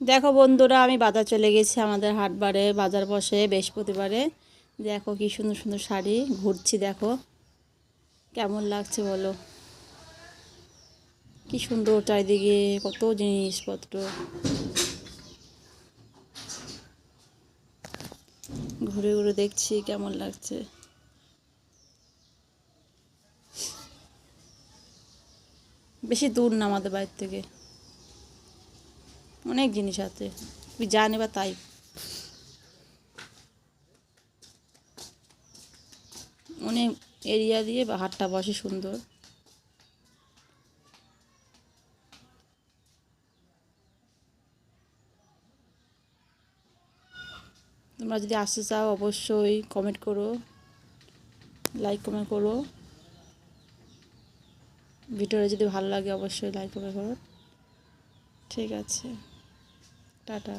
দেখো বন্ধুরা, আমি বাজার চলে গেছি। আমাদের হাটবারে বাজার বসে বৃহস্পতিবারে। দেখো কি সুন্দর সুন্দর শাড়ি, ঘুরছি। দেখো কেমন লাগছে বলো। কি সুন্দর চারিদিকে, কত জিনিসপত্র। ঘুরে ঘুরে দেখছি কেমন লাগছে। বেশি দূর না আমাদের বাড়ির থেকে, অনেক জিনিস আছে। তুমি যা নেবা তাই। অনেক এরিয়া দিয়ে বা হাটটা বসে সুন্দর। তোমরা যদি আসতে চাও অবশ্যই কমেন্ট করো, লাইক কমেন্ট করো। ভিডিওটা যদি ভালো লাগে অবশ্যই লাইক কমেন্ট করো। ঠিক আছে, টাটা।